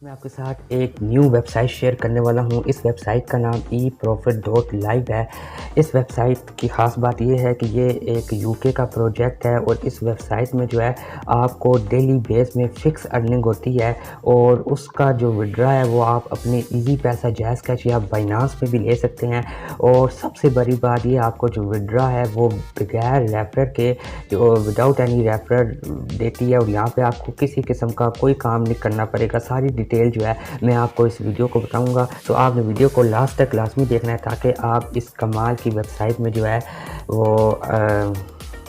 मैं आपके साथ एक न्यू वेबसाइट शेयर करने वाला हूं। इस वेबसाइट का नाम eProfit.live है। इस वेबसाइट की ख़ास बात यह है कि ये एक यूके का प्रोजेक्ट है और इस वेबसाइट में जो है आपको डेली बेस में फ़िक्स अर्निंग होती है और उसका जो विड्रा है वो आप अपने इजी पैसा, जैज़ कैश या बाइनांस पे भी ले सकते हैं। और सबसे बड़ी बात ये, आपको जो विड्रा है वो बगैर रेफरर के, जो विदाउट एनी रेफरर देती है और यहाँ पे आपको किसी किस्म का कोई काम नहीं करना पड़ेगा। सारी डिटेल जो है मैं आपको इस वीडियो को बताऊंगा, तो आपने वीडियो को लास्ट तक लाजमी देखना है ताकि आप इस कमाल की वेबसाइट में जो है वो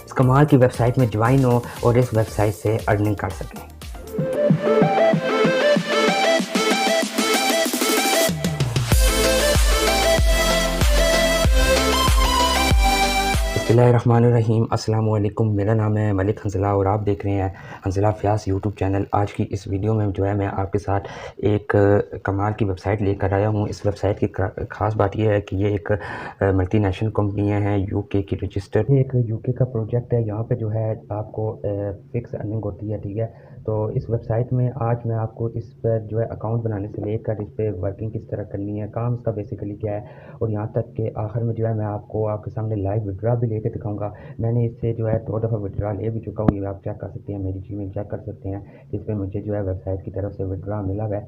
इस कमाल की वेबसाइट में ज्वाइन हो और इस वेबसाइट से अर्निंग कर सकें। बिस्मिल्लाहिर्रहमानिर्रहीम, अस्सलाम वालेकुम। मेरा नाम है मलिक हंज़ला और आप देख रहे हैं हंज़ला फ़याज़ यूट्यूब चैनल। आज की इस वीडियो में जो है मैं आपके साथ एक कमाल की वेबसाइट लेकर आया हूँ। इस वेबसाइट की ख़ास बात यह है कि ये एक मल्टीनेशनल कंपनियाँ हैं, यूके की रजिस्टर्ड। ये एक यूके का प्रोजेक्ट है। यहाँ पे जो है आपको फ़िक्स अर्निंग होती है, ठीक है। तो इस वेबसाइट में आज मैं आपको इस पर जो है अकाउंट बनाने से लेकर इस पर वर्किंग किस तरह करनी है, काम इसका बेसिकली क्या है, और यहाँ तक कि आखिर में जो है मैं आपको आपके सामने लाइव विड्रा भी लेके दिखाऊंगा। मैंने इससे जो है 2 दफ़ा विड्रा ले भी चुका हूँ। ये आप चेक कर सकते हैं, मेरी जीमेल चेक कर सकते हैं, जिस पर मुझे जो है वेबसाइट की तरफ से विड्रा मिला हुआ है,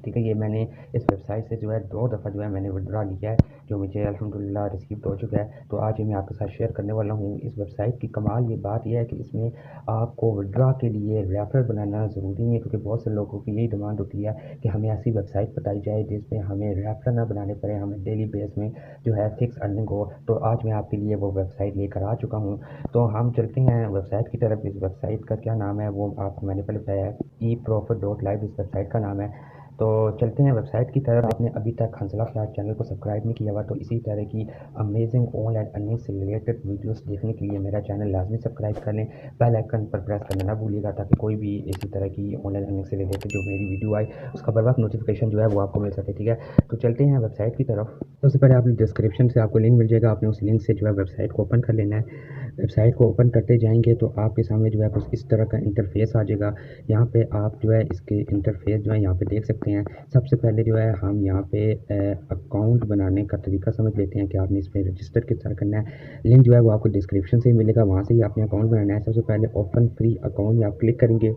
ठीक है। ये मैंने इस वेबसाइट से जो है 2 दफ़ा जो है मैंने विड्रा लिया है, जो मुझे अल्हम्दुलिल्लाह रिसीव हो चुका है। तो आज ये मैं आपके साथ शेयर करने वाला हूँ। इस वेबसाइट की कमाल ये बात यह है कि इसमें आपको विड्रा के लिए रेफरल बनाना ज़रूरी नहीं है, क्योंकि बहुत से लोगों की यही डिमांड होती है कि हमें ऐसी वेबसाइट बताई जाए जिसमें हमें रेफरल ना बनाने पड़े, हमें डेली बेस में जो है फिक्स अर्निंग हो। तो आज मैं आपके लिए वो वेबसाइट लेकर आ चुका हूँ। तो हम चलते हैं वेबसाइट की तरफ। इस वेबसाइट का क्या नाम है वो आपको मैंने पहले बताया है, eProfit.live इस वेबसाइट का नाम है। तो चलते हैं वेबसाइट की तरफ। आपने अभी तक हंज़ला फ़याज़ चैनल को सब्सक्राइब नहीं किया हुआ तो इसी तरह की अमेजिंग ऑनलाइन अर्निंग से रिलेटेड वीडियोस देखने के लिए मेरा चैनल लाजमी सब्सक्राइब कर लें। बेल आइकन पर प्रेस करना ना भूलिएगा ताकि कोई भी इसी तरह की ऑनलाइन अर्निंग से रिलेटेड जो मेरी वीडियो आए उसका बर वक्त नोटिफिकेशन जो है वो आपको मिल सके, ठीक है। तो चलते हैं वेबसाइट की तरफ। सबसे पहले आपने डिस्क्रिप्शन से आपको लिंक मिल जाएगा, आपने उस लिंक से जो है वेबसाइट को ओपन कर लेना है। वेबसाइट को ओपन करते जाएंगे तो आपके सामने जो है कुछ इस तरह का इंटरफेस आ जाएगा। यहाँ पे आप जो है इसके इंटरफेस जो है यहाँ पे देख सकते हैं। सबसे पहले जो है हम यहाँ पे अकाउंट बनाने का तरीका समझ लेते हैं कि आपने इस पर रजिस्टर किस तरह करना है। लिंक जो है वो आपको डिस्क्रिप्शन से ही मिलेगा, वहाँ से ही आपने अकाउंट बनाना है। सबसे पहले ओपन फ्री अकाउंट में आप क्लिक करेंगे।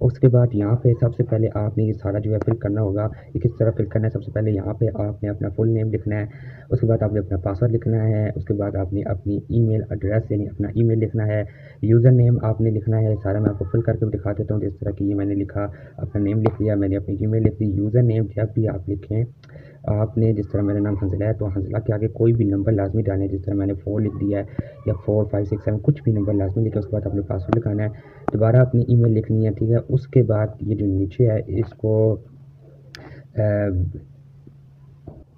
उसके बाद यहाँ पे सबसे पहले आपने ये सारा जो है फिल करना होगा। ये किस तरह फिल करना है, सबसे पहले यहाँ पे आपने अपना फुल नेम लिखना है, उसके बाद आपने अपना पासवर्ड लिखना है, उसके बाद आपने अपनी ईमेल एड्रेस यानी अपना ईमेल लिखना है, यूज़र नेम आपने लिखना है। सारा मैं आपको फिल करके भी दिखा देता हूँ। जिस तरह की ये मैंने लिखा, अपना नेम लिख लिया, मैंने अपनी ईमेल लिख दी। यूज़र नेम जब भी आप लिखें, आपने जिस तरह मेरा नाम हंज़ला है तो हंज़ला के आगे कोई भी नंबर लाजमी डालें। जिस तरह मैंने 4 लिख दिया है या 4 5 6 7 कुछ भी नंबर लाजमी लिखें। उसके बाद अपने पासवर्ड लिखाना है, दोबारा अपनी ईमेल लिखनी है, ठीक है। उसके बाद ये जो नीचे है इसको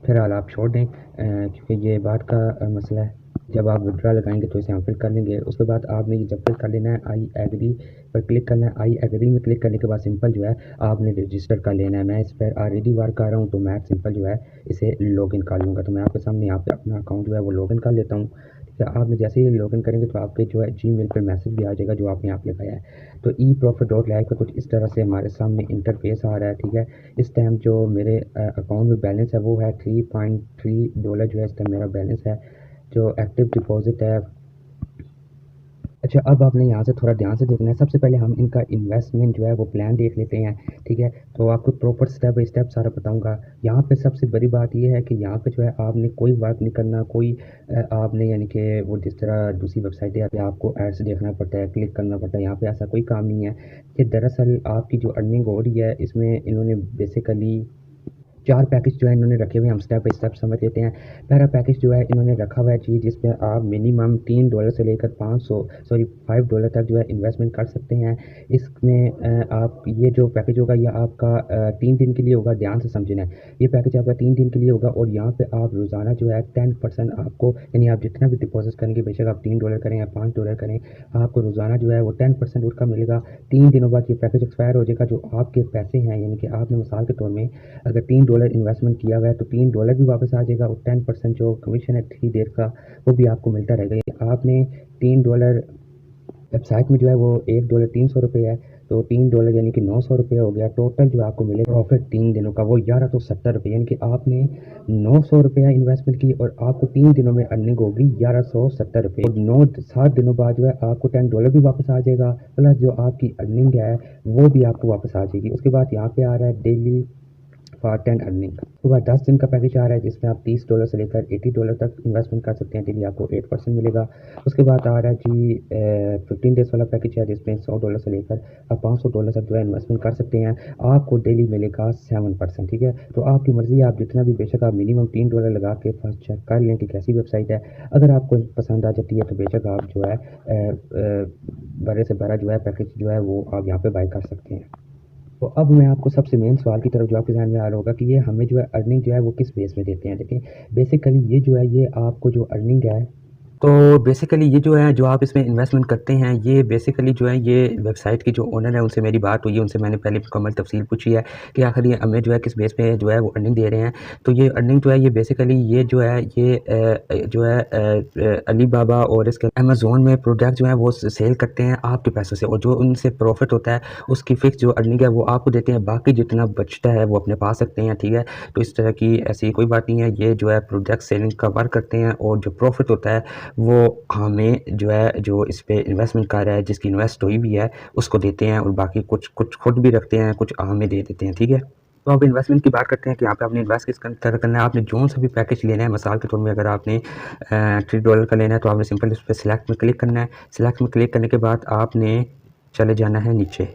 फिलहाल आप छोड़ दें, क्योंकि ये बात का मसला है। जब आप विड्रा लगाएंगे तो इसे हम फिल कर लेंगे। उसके बाद आपने ये जब फिल कर लेना है, आई एग्री पर क्लिक करना है। आई एग्री में क्लिक करने के बाद सिंपल जो है आपने रजिस्टर कर लेना है। मैं इस पर ऑलरेडी वर्क कर रहा हूँ तो मैं सिंपल जो है इसे लॉगिन कर लूँगा। तो मैं आपके सामने यहाँ पे अपना अकाउंट जो है वो लॉगिन कर लेता हूँ। ठीक है, आपने जैसे ही लॉगिन करेंगे तो आपके जो है जीमेल पर मैसेज भी आ जाएगा जो आपने यहाँ पे लगाया है। तो eProfit.live का कुछ इस तरह से हमारे सामने इंटरफेस आ रहा है, ठीक है। इस टाइम जो मेरे अकाउंट में बैलेंस है वो है $3.3 जो है इस टाइम मेरा बैलेंस है, जो एक्टिव डिपॉजिट है। अच्छा, अब आपने यहाँ से थोड़ा ध्यान से देखना है। सबसे पहले हम इनका इन्वेस्टमेंट जो है वो प्लान देख लेते हैं, ठीक है। तो आपको प्रॉपर स्टेप बाय स्टेप सारा बताऊंगा। यहाँ पे सबसे बड़ी बात ये है कि यहाँ पे जो है आपने कोई वर्क नहीं करना, कोई आपने यानी कि वो जिस तरह दूसरी वेबसाइट है आपको एड्स देखना पड़ता है, क्लिक करना पड़ता है, यहाँ पे ऐसा कोई काम नहीं है। कि दरअसल आपकी जो अर्निंग हो रही है इसमें इन्होंने बेसिकली 4 पैकेज जो है इन्होंने रखे हुए हैं। हम स्टेप बाय स्टेप समझ लेते हैं। पहला पैकेज जो है इन्होंने रखा हुआ है जी, जिसमें आप मिनिमम $3 से लेकर $5 तक जो है इन्वेस्टमेंट कर सकते हैं। इसमें आप ये जो पैकेज होगा ये आपका 3 दिन के लिए होगा। ध्यान से समझना है, ये पैकेज आपका 3 दिन के लिए होगा और यहाँ पे आप रोज़ाना जो है 10% आपको, यानी आप जितना भी डिपॉजिट करेंगे, बेशक आप $3 करें या $5 करें, आपको रोज़ाना जो है वो 10% उसका मिलेगा। 3 दिनों बाद ये पैकेज एक्सपायर हो जाएगा। जो आपके पैसे हैं, यानी कि आपने मिसाल के तौर में अगर $3 इन्वेस्टमेंट किया हुआ है तो $3 भी वापस आ जाएगा और 10% जो कमीशन है 3 डेज का वो भी आपको मिलता रहेगा। आपने $3 वेबसाइट में जो है वो $1 300 है। तो $3 यानी कि $900 हो गया। टोटल जो आपको मिले प्रॉफिट 3 दिनों का वो 1170 रुपये, यानी कि आपने $900 इन्वेस्टमेंट की और आपको 3 दिनों में अर्निंग होगी 1170 रुपये। और 7 दिनों बाद जो है आपको $10 भी वापस आ जाएगा, प्लस जो आपकी अर्निंग है वो भी आपको वापस आ जाएगी। उसके बाद यहाँ पे आ रहा है डेली फॉर 10 अर्निंग। उसके बाद 10 दिन का पैकेज आ रहा है जिसमें आप $30 से लेकर $80 तक इन्वेस्टमेंट कर सकते हैं, डेली आपको 8% मिलेगा। उसके बाद आ रहा है जी 15 डेज़ वाला पैकेज है जिसमें $100 से लेकर आप $500 तक जो है इन्वेस्टमेंट कर सकते हैं, आपको डेली मिलेगा 7%। ठीक है, तो आपकी मर्ज़ी है, आप जितना भी, बेशक आप मिनिमम $3 लगा के फर्स्ट चेक कर लें कि कैसी वेबसाइट है। अगर आपको पसंद आ जाती है तो बेशक आप जो है बड़े से बड़ा जो है पैकेज जो है वो आप यहाँ पे बाय कर सकते हैं। तो अब मैं आपको सबसे मेन सवाल की तरफ जो आपके ज़हन में आ रहा होगा कि ये हमें जो है अर्निंग जो है वो किस बेस में देते हैं। देखें, बेसिकली ये जो है ये आपको जो अर्निंग है, तो बेसिकली ये जो है जो आप इसमें इन्वेस्टमेंट करते हैं, ये बेसिकली जो है ये वेबसाइट के जो ओनर है उनसे मेरी बात हुई है, उनसे मैंने पहले मुकम्मल तफसील पूछी है कि आखिर ये हमें जो है किस बेस पे जो है वो अर्निंग दे रहे हैं। तो ये अर्निंग जो है ये बेसिकली ये जो है ये जो है अली बाबा और इसके अमेज़ोन में प्रोडक्ट जो है वो सेल करते हैं आपके पैसों से, और जो उनसे प्रॉफिट होता है उसकी फ़िक्स जो अर्निंग है वो आपको देते हैं, बाकी जितना बचता है वो अपने पास रखते हैं। ठीक है, तो इस तरह की ऐसी कोई बात नहीं है, ये जो है प्रोडक्ट सेलिंग का वर्क करते हैं और जो प्रॉफिट होता है वो हमें जो है जो इस पे इन्वेस्टमेंट कर रहा है, जिसकी इन्वेस्ट हुई भी है, उसको देते हैं, और बाकी कुछ खुद भी रखते हैं, कुछ हमें दे देते हैं। ठीक है, तो अब इन्वेस्टमेंट की बात करते हैं कि यहाँ पे आपने इन्वेस्ट किस तरह करना है। आपने जो सा भी पैकेज लेना है, मिसाल के तौर में अगर आपने $3 का लेना है तो आपने सिंपल इस पर सिलेक्ट में क्लिक करना है। सिलेक्ट में क्लिक करने के बाद आपने चले जाना है नीचे,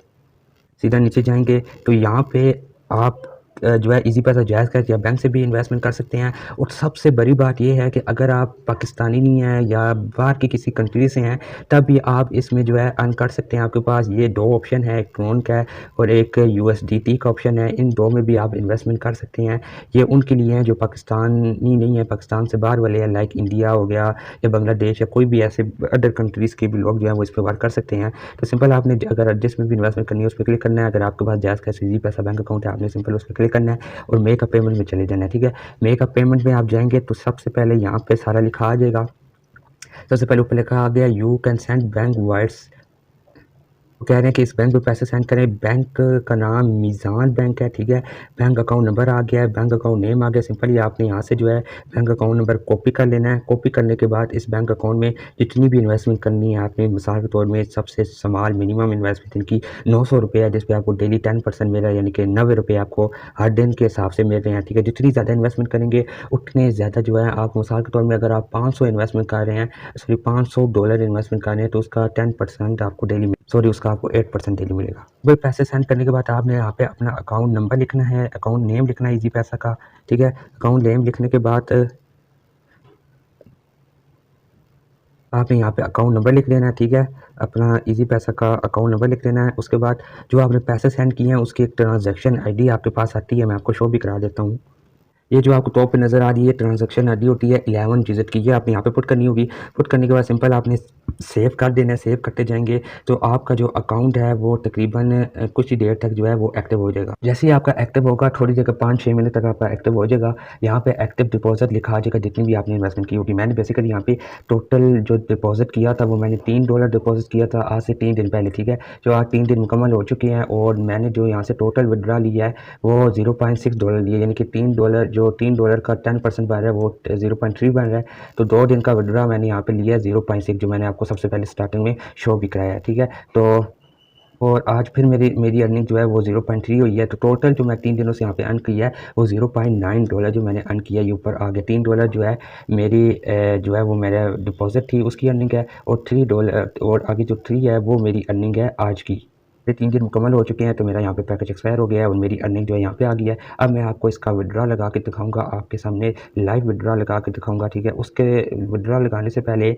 सीधा नीचे जाएंगे तो यहाँ पे आप जो है इजी पैसा, जायज़ कैश या बैंक से भी इन्वेस्टमेंट कर सकते हैं। और सबसे बड़ी बात यह है कि अगर आप पाकिस्तानी नहीं हैं या बाहर की किसी कंट्री से हैं तब भी आप इसमें जो है अर्न कर सकते हैं। आपके पास ये 2 ऑप्शन है, एक क्रोन का है और एक USDT का ऑप्शन है, इन 2 में भी आप इन्वेस्टमेंट कर सकते हैं। ये उनके लिए हैं जो पाकिस्तानी नहीं है, पाकिस्तान से बाहर वाले हैं, लाइक इंडिया हो गया या बांग्लादेश या कोई भी ऐसे अदर कंट्रीज़ के भी लोग जो हैं वो इस पर वर्क कर सकते हैं। तो सिंपल आपने अगर जिसमें भी इन्वेस्टमेंट करनी है उस पर क्लिक करना है। अगर आपके पास जायज़ कैश, इजी पैसा बैंक अकाउंट है, आपने सिंपल उस पर क्लिक करना है और मेक अ पेमेंट में चले जाना है। ठीक है, मेक अ पेमेंट में आप जाएंगे तो सबसे पहले यहाँ पे सारा लिखा आ जाएगा। सबसे पहले ऊपर लिखा आ गया you can send bank wires, कह रहे हैं कि इस बैंक पे पैसे सेंड करें। बैंक का नाम मीज़ान बैंक है। ठीक है, बैंक अकाउंट नंबर आ गया है, बैंक अकाउंट नेम आ गया। सिंपली आपने यहाँ से जो है बैंक अकाउंट नंबर कॉपी कर लेना है। कॉपी करने के बाद इस बैंक अकाउंट में जितनी भी इन्वेस्टमेंट करनी है आपने, मिसाल के तौर में सबसे स्मॉल मिनिमम इन्वेस्टमेंट इनकी $900 है, जिस पे आपको डेली 10% मिल रहा है, यानी कि $90 आपको हर दिन के हिसाब से मिल रहे हैं। ठीक है, जितनी ज़्यादा इन्वेस्टमेंट करेंगे उतने ज़्यादा जो है आप, मिसाल के तौर में अगर आप 500 इन्वेस्टमेंट कर रहे हैं, सॉरी $500 इन्वेस्टमेंट कर रहे हैं तो उसका 10% आपको डेली, सॉरी उसका आपको 8% डेली मिलेगा। वही पैसे सेंड करने के बाद आपने यहाँ पे अपना अकाउंट नंबर लिखना है, अकाउंट नेम लिखना है इजी पैसा का। ठीक है, अकाउंट नेम लिखने के बाद आपने यहाँ पे अकाउंट नंबर लिख लेना है। ठीक है, अपना इजी पैसा का अकाउंट नंबर लिख लेना है। उसके बाद जो आपने पैसे सेंड किए हैं उसकी एक ट्रांजैक्शन ID आपके पास आती है, मैं आपको शो भी करा देता हूँ। ये जो आपको टॉप पे नज़र आ रही है ट्रांजैक्शन ID होती है 11 डिजिट की, ये आपने यहाँ पे पुट करनी होगी। पुट करने के बाद सिंपल आपने सेव कर देना है। सेव करते जाएंगे तो आपका जो अकाउंट है वो तकरीबन कुछ ही देर तक जो है वो एक्टिव हो जाएगा। जैसे ही आपका एक्टिव होगा, थोड़ी देर 5-6 मिनट तक आपका एक्टिव हो जाएगा। यहाँ पे एक्टिव डिपॉजिट लिखा आ जाएगा जितनी भी आपने इन्वेस्टमेंट की होगी। मैंने बेसिकली यहाँ पे टोटल जो डिपॉजिट किया था वो मैंने $3 डिपॉजिट किया था आज से 3 दिन पहले। ठीक है, जो आज 3 दिन मुकम्मल हो चुके हैं और मैंने जो यहाँ से टोटल विड्रा लिया है वो $0.6 लिया, यानी कि $3 जो $3 का 10% बन रहा है वो 0.3 बन रहा है। तो 2 दिन का विड्रा मैंने यहाँ पे लिया है 0.6, जो मैंने आपको सबसे पहले स्टार्टिंग में शो भी कराया है। ठीक है, तो और आज फिर मेरी अर्निंग जो है वो 0.3 हुई है। तो टोटल जो मैं 3 दिनों से यहाँ पे अर्न किया है वो $0.9 जो मैंने अर्न किया है, ये ऊपर आ गया। $3 जो है मेरी जो है वो मेरा डिपॉजिट थी उसकी अर्निंग है, और $3 और आगे जो 3 है वो मेरी अर्निंग है आज की। 3 दिन मुकम्मल हो चुके हैं तो मेरा यहाँ पे पैकेज एक्सपायर हो गया है और मेरी अर्निंग जो है यहाँ पे आ गई है। अब मैं आपको इसका विड्रा लगा के दिखाऊंगा, आपके सामने लाइव विड्रा लगा के दिखाऊंगा। ठीक है, उसके विड्रा लगाने से पहले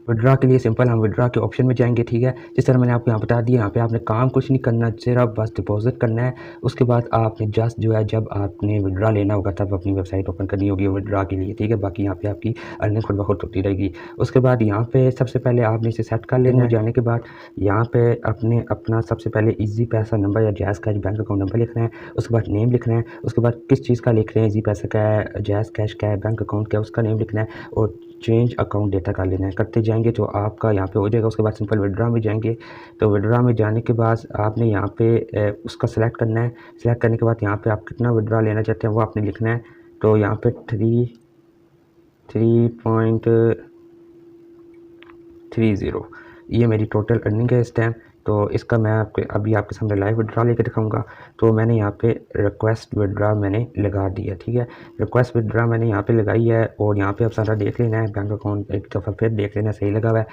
विड्रा के लिए सिंपल हम विड्रा के ऑप्शन में जाएंगे। ठीक है, जिस तरह मैंने आपको यहाँ बता दिया, यहाँ पे आपने काम कुछ नहीं करना, सिर्फ बस डिपॉजिट करना है। उसके बाद आपने जस्ट जो है जब आपने विड्रा लेना होगा तब अपनी वेबसाइट ओपन करनी होगी विड्रा के लिए। ठीक है, बाकी यहाँ पे आपकी अर्निंग खुद ब खुद होती रहेगी। उसके बाद यहाँ पे सबसे पहले आपने इसे सेट कर लेना है। जाने के बाद यहाँ पे अपने अपना सबसे पहले इजी पैसा नंबर या जायज़ कैश बैंक अकाउंट नंबर लिखना है। उसके बाद नेम लिखना है। उसके बाद किस चीज़ का लिख रहे हैं, इजी पैसा का है, जायज़ कैश का है, बैंक अकाउंट का है, उसका नेम लिखना है। और चेंज अकाउंट डेटा कर लेना है। करते जाएंगे तो आपका यहाँ पे हो जाएगा। उसके बाद सिंपल विड्रा में जाएंगे, तो विड्रा में जाने के बाद आपने यहाँ पे उसका सेलेक्ट करना है। सेलेक्ट करने के बाद यहाँ पे आप कितना विड्रा लेना चाहते हैं वो आपने लिखना है। तो यहाँ पे 3.30 ये मेरी टोटल अर्निंग है इस टाइम। तो इसका मैं अभी आपके सामने लाइव विड्रा लेकर दिखाऊंगा। तो मैंने यहाँ पे रिक्वेस्ट विड्रा मैंने लगा दिया, ठीक है। रिक्वेस्ट विड्रा मैंने यहाँ पे लगाई है और यहाँ पे अब सारा देख लेना है, बैंक अकाउंट एक दफ़ा फिर देख लेना सही लगा हुआ है।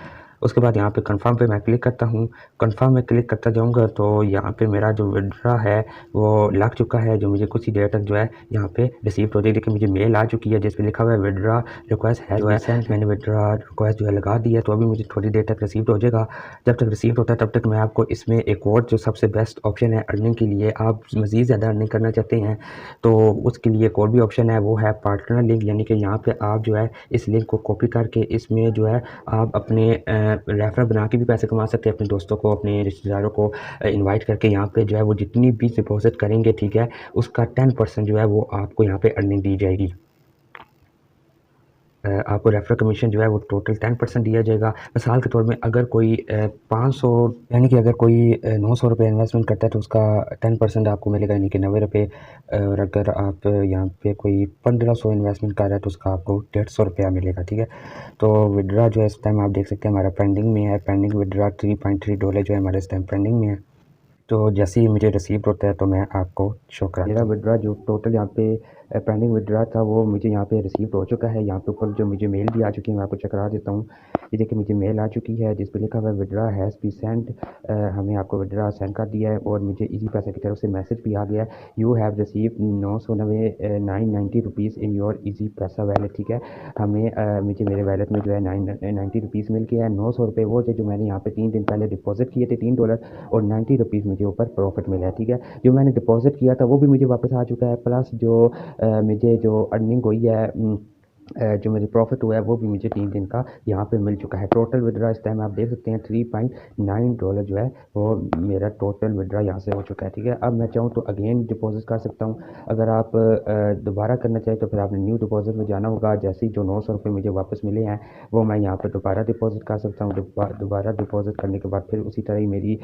उसके बाद यहाँ पे कंफर्म पे मैं क्लिक करता हूँ। कंफर्म में क्लिक करता जाऊँगा तो यहाँ पे मेरा जो विड्रा है वो लग चुका है, जो मुझे कुछ ही देर तक जो है यहाँ पे रिसीव हो जाएगी। लेकिन मुझे मेल आ चुकी है जिस पे लिखा हुआ है विड्रा रिक्वेस्ट है जो है सेंड। मैंने विड्रा रिक्वेस्ट जो है लगा दी है, तो अभी मुझे थोड़ी देर तक रिसीव हो जाएगा। जब तक रिसीव होता है तब तक मैं आपको इसमें एक और जो सबसे बेस्ट ऑप्शन है अर्निंग के लिए, आप मज़ीद ज़्यादा अर्निंग करना चाहते हैं तो उसके लिए एक और भी ऑप्शन है, वो है पार्टनर लिंक। यानी कि यहाँ पे आप जो है इस लिंक को कॉपी करके इसमें जो है आप अपने रेफर बना के भी पैसे कमा सकते हैं। अपने दोस्तों को, अपने रिश्तेदारों को इनवाइट करके यहाँ पे जो है वो जितनी भी डिपॉजिट करेंगे, ठीक है, उसका 10% जो है वो आपको यहाँ पे अर्निंग दी जाएगी। आपको रेफरल कमीशन जो है वो टोटल 10% दिया जाएगा। मिसाल के तौर में अगर कोई 500 यानी कि अगर कोई 900 रुपये इन्वेस्टमेंट करता है तो उसका 10% आपको मिलेगा, यानी कि 90 रुपये। और अगर आप यहाँ पे कोई 1500 इन्वेस्टमेंट कर रहा है तो उसका आपको 150 रुपया मिलेगा, ठीक है। तो विड्रा जो है इस टाइम आप देख सकते हैं हमारा पेंडिंग में है। पेंडिंग विड्रा $3.3 जो है हमारे इस टाइम पेंडिंग में है। तो जैसे ही मुझे रिसीव होता है तो मैं आपको शो करा। मेरा विड्रा जो टोटल यहाँ पे पेंडिंग विड्रा था वो मुझे यहाँ पे रिसीव हो चुका है। यहाँ पे ऊपर जो मुझे मेल भी आ चुकी है, मैं आपको चेक करा देता हूँ। ये देखिए मुझे मेल आ चुकी है जिस पे लिखा हुआ है विड्रा हैज़ बी सेंड। हमें आपको विड्रा सेंड कर दिया है और मुझे इजी पैसा की तरफ से मैसेज भी आ गया है, you have receive 990 rupees in your easy पैसा वैलेट, ठीक है। हमें मुझे मेरे वैलेट में जो है 90 रुपीज़ मिल गया है। 900 रुपये वो थे जो मैंने यहाँ पे 3 दिन पहले डिपॉजिट किए थे, $3, और 90 रुपीज़ मुझे ऊपर प्रॉफिट मिला है, ठीक है। जो मैंने डिपॉजिट किया था वो भी मुझे वापस आ चुका है, प्लस जो मुझे जो अर्निंग हुई है, जो मुझे प्रॉफिट हुआ है वो भी मुझे 3 दिन का यहाँ पे मिल चुका है। टोटल विड्रा इस टाइम आप देख सकते हैं $3.9 जो है वो मेरा टोटल विड्रा यहाँ से हो चुका है, ठीक है। अब मैं चाहूँ तो अगेन डिपॉजिट कर सकता हूँ। अगर आप दोबारा करना चाहें तो फिर आपने न्यू डिपॉजिट में जाना होगा। जैसे ही जो 900 रुपये मुझे वापस मिले हैं वो मैं यहाँ पर दोबारा डिपॉजिट कर सकता हूँ। दोबारा डिपॉजिट करने के बाद फिर उसी तरह ही मेरी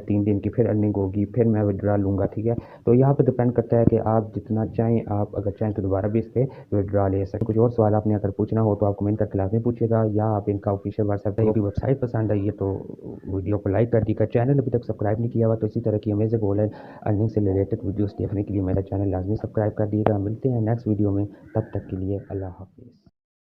3 दिन की फिर अर्निंग होगी, फिर मैं विड्रा लूँगा, ठीक है। तो यहाँ पर डिपेंड करता है कि आप जितना चाहें, आप अगर चाहें तो दोबारा भी इस पर विड्रा ले सकते। कुछ और सवाल आपने अगर पूछना हो तो आप कमेंट करके लाजमी पूछिएगा, या आप इनका ऑफिशियल व्हाट्सएप की वेबसाइट पसंद आई है तो वीडियो को लाइक कर दीजिएगा। चैनल अभी तक सब्सक्राइब नहीं किया हुआ तो इसी तरह की अमेजिंग ऑनलाइन अर्निंग से रिलेटेड वीडियोस देखने के लिए मेरा चैनल लाजमी सब्सक्राइब कर दीजिएगा। मिलते हैं नेक्स्ट वीडियो में, तब तक के लिए अल्लाह हाफिज़।